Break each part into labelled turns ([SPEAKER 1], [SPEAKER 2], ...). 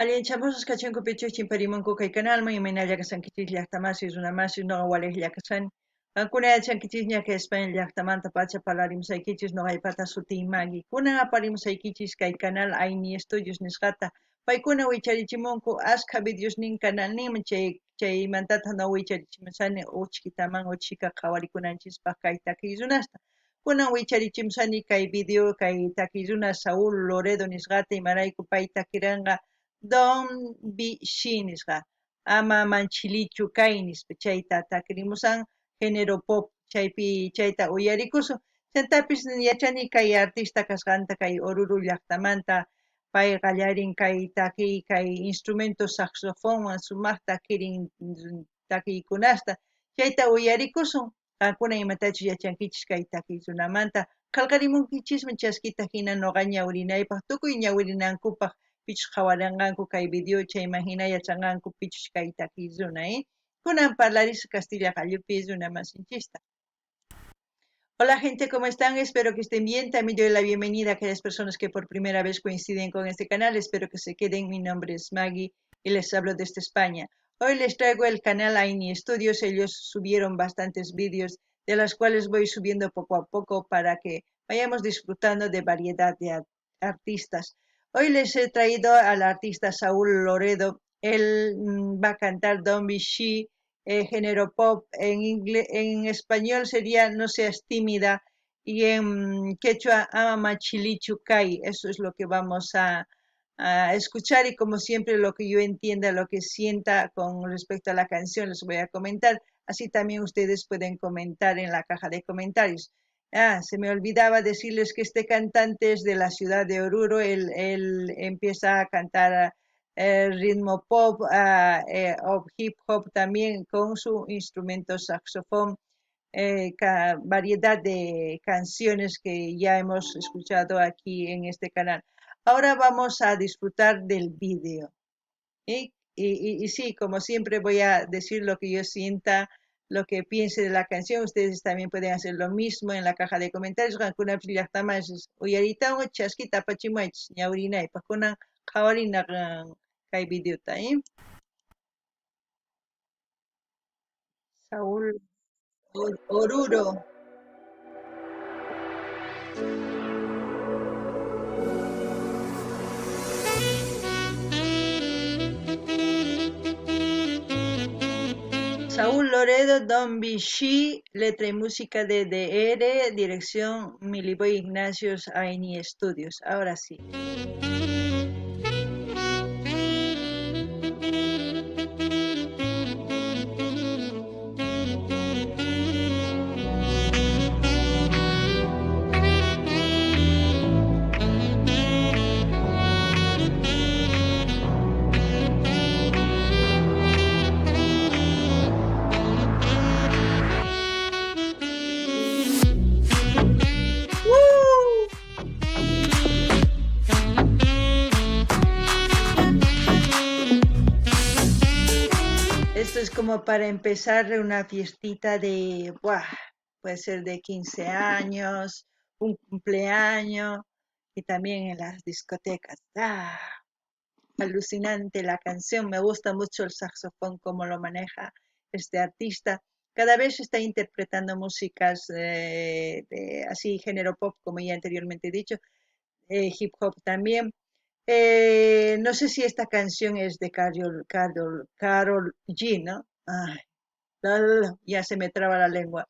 [SPEAKER 1] Alienchamos kachanku pichus chimparimunku kay canalman imayna llakasankichis llaqtamasis runamasis noqa waliq llakasani. Qankuna yachankichis ña España llaqtamanta pacha parlarimusaykichis noqaypata sutiymagi. Kunan aparimusaykichis kay canal Aini Estudios nisqata. Paykuna wicharichimunku ashka videosnin canalninman chaymantata no wicharichimusani uchkitaman uchika qhawarikunanchispaq kay takiy runasta. Kunan wicharichimusani kay video kay takiy runa Saúl Loredo nisqata imarayku pay takiranqa Don Bishi nisqa ama manchilichu kay nispa chayta takrimusan género pop chaypi chayta uyarikusun chantapis yachani kay artista kasqanta kay Oruro llaqtamanta pay qallarin kay takiy kay instrumento saxofonwan sumaqta kirin takiykunasta chayta uyarikusun qankuna imatachus yachankichis kay takiy runamanta qallqarimunkichismi chaskita hina noqa ñawrinaypaq tukuy ñawrinankupaq pichus qhawaranqanku kay video chayman hina yachanqanku pichus kay takiy runa, kunan parlaris Castilla qallupi runa masinchista. Hola gente, ¿cómo están? Espero que estén bien. También doy la bienvenida a aquellas personas que por primera vez coinciden con este canal. Espero que se queden. Mi nombre es Maggie y les hablo desde España. Hoy les traigo el canal Aini Studios. Ellos subieron bastantes vídeos, de los cuales voy subiendo poco a poco para que vayamos disfrutando de variedad de artistas. Hoy les he traído al artista Saúl Loredo. Él va a cantar Don't Be Shy, género pop. En español sería No seas tímida, y en quechua Ama Machilichu Kai. Eso es lo que vamos a escuchar, y como siempre lo que yo entienda, lo que sienta con respecto a la canción les voy a comentar. Así también ustedes pueden comentar en la caja de comentarios. Se me olvidaba decirles que este cantante es de la ciudad de Oruro. Él empieza a cantar ritmo pop o hip hop también con su instrumento saxofón, variedad de canciones que ya hemos escuchado aquí en este canal. Ahora vamos a disfrutar del vídeo. Y sí, como siempre voy a decir lo que yo sienta, lo que piense de la canción. Ustedes también pueden hacer lo mismo en la caja de comentarios. Qankuna llaqtamanchis uyaritawan chaskita apachimuaychis ñawrinaypaq kunan qhawarina kay videota, Saúl Oruro. Saúl Loredo, Don Bichi, letra y música de DR, dirección Miliboy Ignacios Aini Studios. Ahora sí. Esto es como para empezar una fiestita de, puede ser de 15 años, un cumpleaños, y también en las discotecas. Alucinante la canción, me gusta mucho el saxofón, cómo lo maneja este artista. Cada vez está interpretando músicas de así género pop, como ya anteriormente he dicho, hip hop también. No sé si esta canción es de Karol G, ¿no? Ay, ya se me traba la lengua.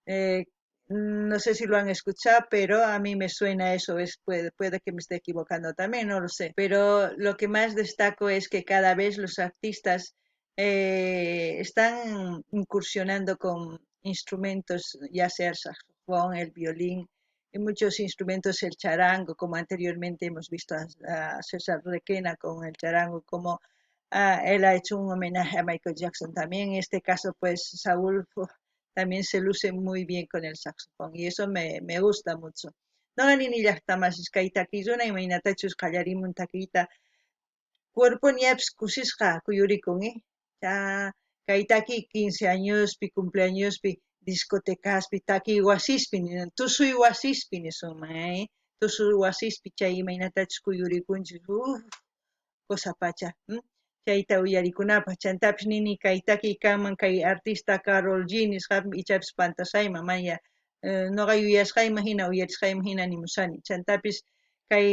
[SPEAKER 1] Eh, no sé si lo han escuchado, pero a mí me suena eso. Puede que me esté equivocando también, no lo sé. Pero lo que más destaco es que cada vez los artistas están incursionando con instrumentos, ya sea el saxofón, el violín, y muchos instrumentos, el charango, como anteriormente hemos visto a César Requena con el charango, como él ha hecho un homenaje a Michael Jackson también. En este caso, pues Saúl también se luce muy bien con el saxofón, y eso me gusta mucho. No ni llaqtamas kayta kizuna imaynatachus qallarimun takiyta cuerpo niaps kusisqa kuyurikun, ya kaytaki 15 añospi cumpleañospi discotecaspi taki wasispi tusuy wasispi nisunman, tusuy wasispi chay imaynatachus kuyurikunchis. cosa pacha. Chayta uyarikunapaq chantapis nini kay takiykanman kay artista Karol G nisqapi ichapis pantasayman maya noqa yuyasqayman hina uyarisqayman hina nimusani chantapis kay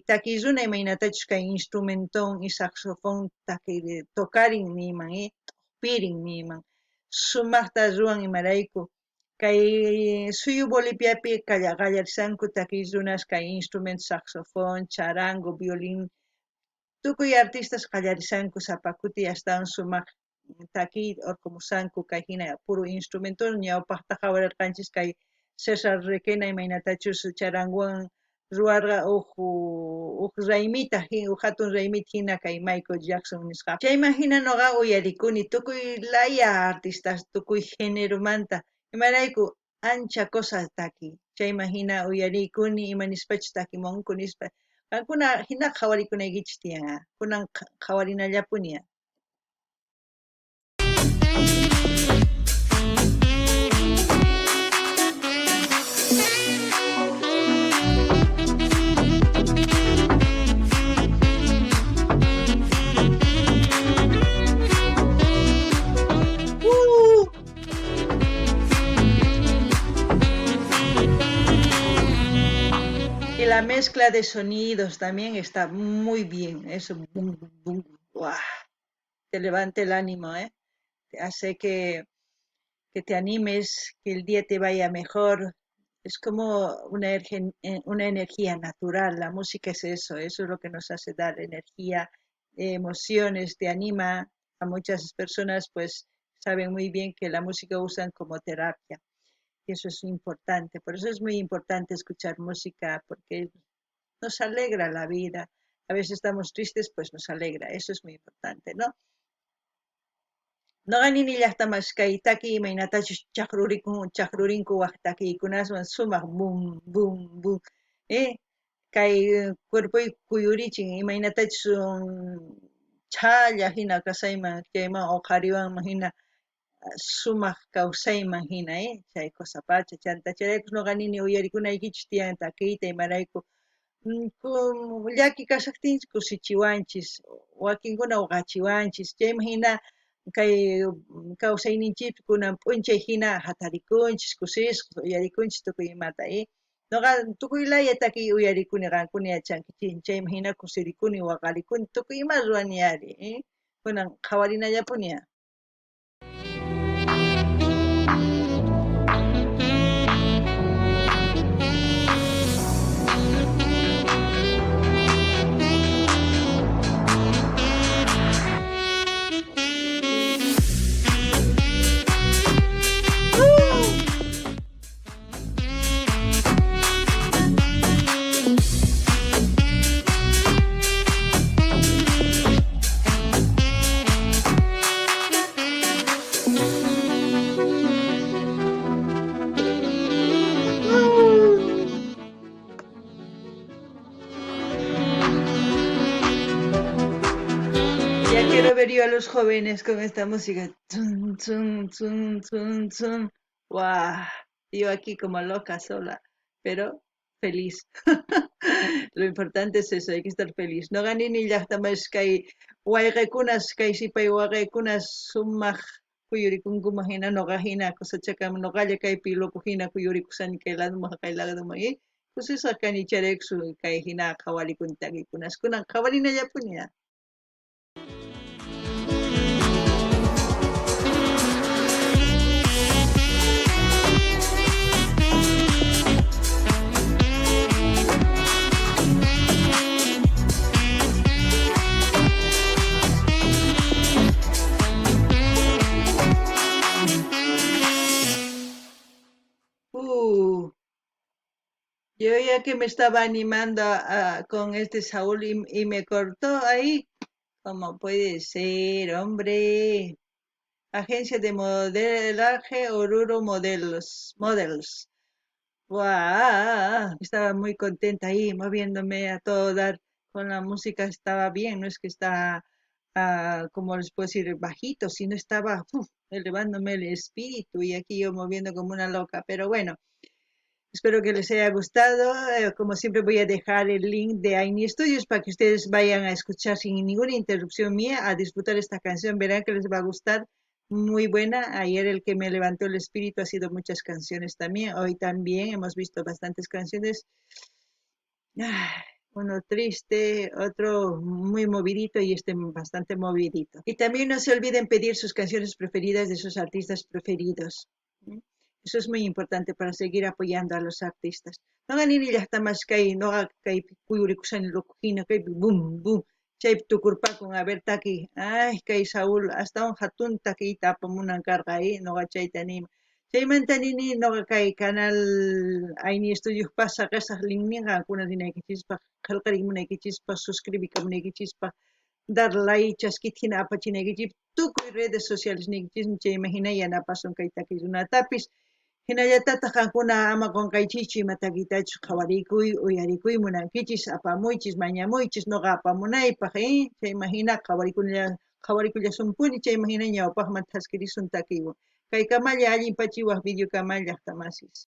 [SPEAKER 1] takiy runa imaynatachus kay instrumenton y saxofón takiy tokarin niyman q'upirin niyman sumaqta ruwan imarayku kay suyu Boliviapi qallarisanku takiy runas kay instrumento saxofón, charango, violín tukuy artistas qallarisanku sapakuti astawan sumaq takiy urqumusanku kay hina puro instrumento ñawpaqtaqa qawararqanchis kay Cesar Requena imaynatachus charangowan ruwarqa huk raymita hatun raymita hina kay Michael Jackson nisqa chayman hina nuqa uyarikuni tukuy laya artistas tukuy géneromanta imarayku ancha cosa takiy chayman hina uyarikuni imanispachus takimunku nispa qankuna hina qhawarikunaykichischu tiyan kunan qhawarinallapuni Y la mezcla de sonidos también está muy bien. Eso, bum, bum, ¡guau! Te levanta el ánimo, ¿eh? Te hace que te animes, que el día te vaya mejor. Es como una energía natural. La música es eso es lo que nos hace dar energía, emociones, te anima. A muchas personas, pues, saben muy bien que la música usan como terapia. Y eso es importante. Por eso es muy importante escuchar música, porque nos alegra la vida. A veces estamos tristes, pues nos alegra. Eso es muy importante, ¿no? Noqani llaqtamas kay taki imaynatachus chaqrurinku waq takiykunaswan sumaq bum bum bum kay cuerpoy kuyurichin imaynatachus challa hina kasayman chayman uqariwanman hina sumaq kawsayman hina chay cosapacha chantacharaykus nuqa nini uyarikunaykichus tiyan takiyta imarayku llaki kashaptinchis kusichiwanchis wakinkuna uqachiwanchis chayman hina kay kawsayninchikpi kunan p'unchay hina hatarikunchis kusisqa uyarikunchis tukuy imata nuqa tukuy laya takiy uyarikuni qankuna yachankichis chayman hina kusirikuni waqarikuni tukuy ima ruwaniyari kunan qhawarinallapuni Ya quiero ver yo a los jóvenes con esta música. Tzun, tzun, tzun, tzun, tzun. ¡Guau! Yo aquí como loca sola, pero feliz. Lo importante es eso, hay que estar feliz. No gané ni llaqtamas kay wayqikunas kay sipay waqaykunas sumaq kuyurikunkuman hina noqa hina kusachakama noqalla kaypi loco hina kuyurikusani kay ladoman kay ladoman kusisqa kani charaykusun kay hina qhawarikuni takiykunas kunan qhawarinallapuni Yo ya que me estaba animando con este Saúl y me cortó ahí. ¿Cómo puede ser, hombre? Agencia de modelaje Oruro Models. ¡Guau! Estaba muy contenta ahí, moviéndome a todo dar con la música. Estaba bien, no es que está, como les puedo decir, bajito, sino estaba elevándome el espíritu y aquí yo moviendo como una loca. Pero bueno. Espero que les haya gustado. Como siempre voy a dejar el link de Aini Studios para que ustedes vayan a escuchar sin ninguna interrupción mía, a disfrutar esta canción. Verán que les va a gustar. Muy buena. Ayer el que me levantó el espíritu ha sido muchas canciones también. Hoy también hemos visto bastantes canciones. Uno triste, otro muy movidito y este bastante movidito. Y también no se olviden pedir sus canciones preferidas de sus artistas preferidos. ¿Mm? Eso es muy importante para seguir apoyando a los artistas. No ganin hasta más que no kay kuyurikusan lukujina kay boom boom. Chay tukurpakun a ver taki. Ay, kay Saúl hasta un hatun taki tapamunan carga ahí no gachaytanima. Chaymantanini ñuqa kay canal Aini Estudios pasa qisaq linninqa kunarinaykichikpaq qillqarimunaykichikpaq suscribikamunaykichikpaq dar like chaskita apachinaykichik tukuy redes sociales niykichismi chayman hina yanapasun kay takirunatapis hinallatataq qankuna ama qunqaychikchu ima takitachus qhawarikuy uyarikuy munankichis apamuychis mañamuychis ñuqa apamunaypaq chayman hina qhawarikullasunpuni chayman hina ñawpaqman taskirisun takiwan kay kamalla allin pachiwaq video kamalla llaqtamasis